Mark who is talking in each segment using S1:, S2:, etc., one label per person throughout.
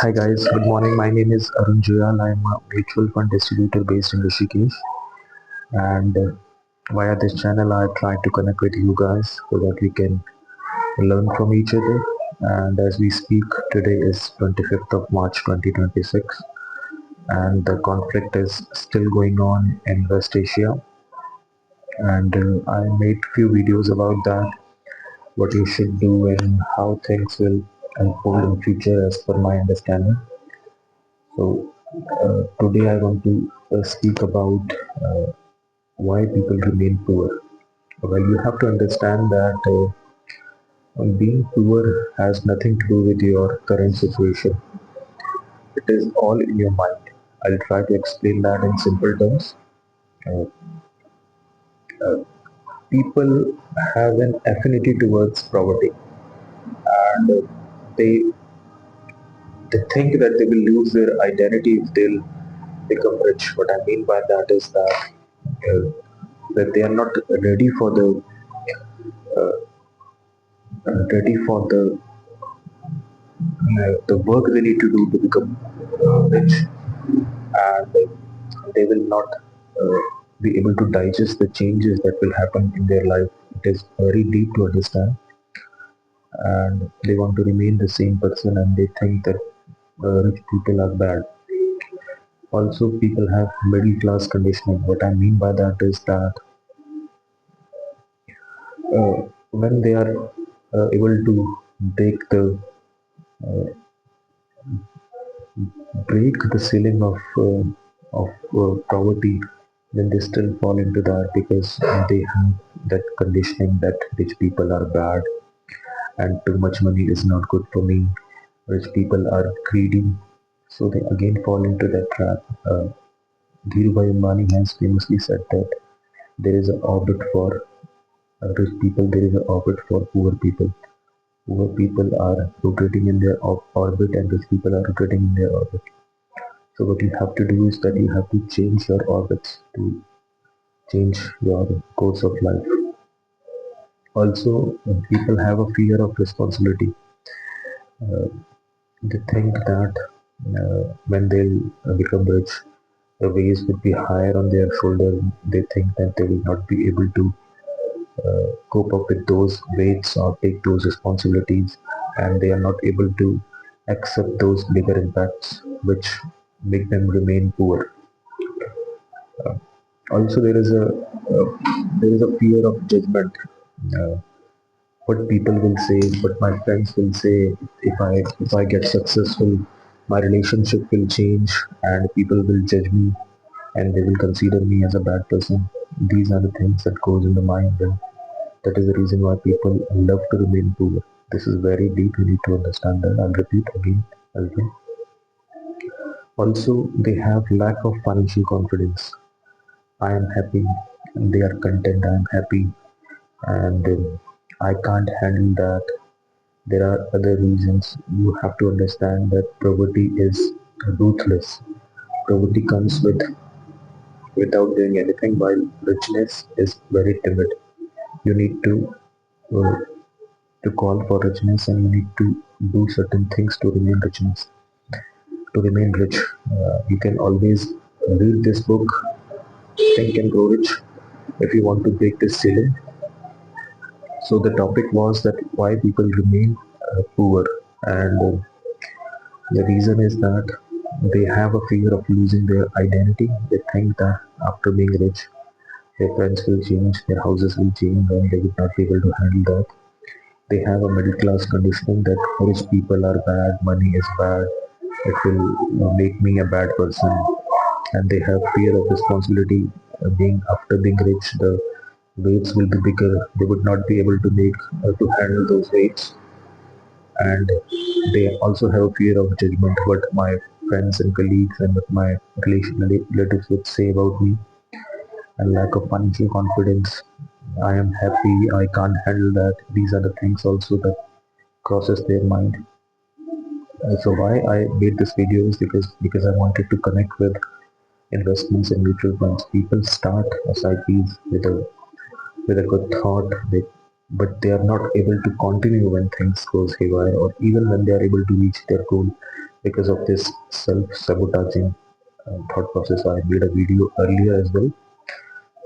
S1: Hi guys, good morning. My name is Arun Juyal. I am a mutual fund distributor based in Rishikesh, and via this channel I try to connect with you guys so that we can learn from each other. And as we speak, today is 25th of March 2026, and the conflict is still going on in West Asia. And I made few videos about that, what you should do and how things will unfold in future as per my understanding. So today I want to speak about why people remain poor. Well, you have to understand that being poor has nothing to do with your current situation. It is all in your mind. I'll try to explain that in simple terms. Uh, People have an affinity towards poverty, and they they think that they will lose their identity if they'll become rich. What I mean by that is uh, that they are not ready for the work they need to do to become rich, and they will not uh, be able to digest the changes that will happen in their life. It is very deep to understand, and they want to remain the same person, and they think that rich people are bad. Also, people have middle class conditioning. What I mean by that is that uh, when they are able to break the break the ceiling of poverty, then they still fall into that because they have that conditioning that rich people are bad and too much money is not good for me. Rich people are greedy, so they again fall into that trap. Dhirubhai Ambani has famously said that there is an orbit for rich people, there is an orbit for poor people. Poor people are rotating in their orbit, and rich people are rotating in their orbit. So what you have to do is that you have to change your orbits to change your course of life. Also, people have a fear of responsibility. They think that when they'll become rich, the weights would be higher on their shoulder. They think that they will not be able to cope up with those weights or take those responsibilities, and they are not able to accept those bigger impacts, which make them remain poor. Also, there is a fear of judgment. Uh, what people will say, what my friends will say, if I get successful, my relationship will change, and people will judge me, and they will consider me as a bad person. These are the things that goes in the mind, and that is the reason why people love to remain poor. This is very deep. You need to understand that. I'll repeat again. Also, they have lack of financial confidence. I am happy, and they are content. I am happy, and I can't handle that. There are other reasons. You have to understand that poverty is ruthless. Poverty comes without doing anything, while richness is very timid. You need uh, to call for richness, and you need to do certain things to remain richness. To remain rich, you can always read this book, Think and Grow Rich, if you want to break this ceiling. So the topic was that why people remain poor, and the reason is that they have a fear of losing their identity. They think that after being rich, their friends will change, their houses will change, and they will not be able to handle that. They have a middle class conditioning that rich people are bad, money is bad, it will make me a bad person, and they have fear of responsibility. Being after being rich, the weights will be bigger. They would not be able to make to handle those weights, and they also have a fear of judgment. What my friends and colleagues and what my relatives would say about me, and lack of financial confidence. I am happy. I can't handle that. These are the things also that crosses their mind. So why I made this video is because I wanted to connect with investments and mutual funds. People start SIPs with a good thought, but they are not able to continue when things goes haywire, or even when they are able to reach their goal. Because of this self-sabotaging thought process, I made a video earlier as well.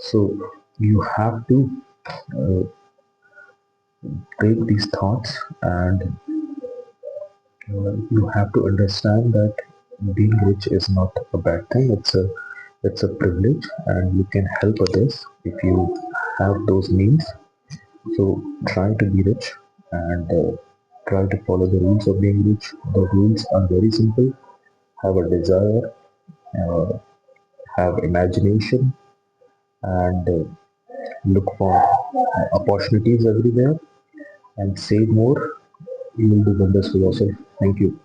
S1: So you have to uh, break these thoughts, and you have to understand that being rich is not a bad thing. It's a privilege, and you can help others if you have those means. So try to be rich, and try to follow the rules of being rich. The rules are very simple: have a desire, uh, have imagination, and look for opportunities everywhere, and save more. You will do wonders for yourself. Thank you.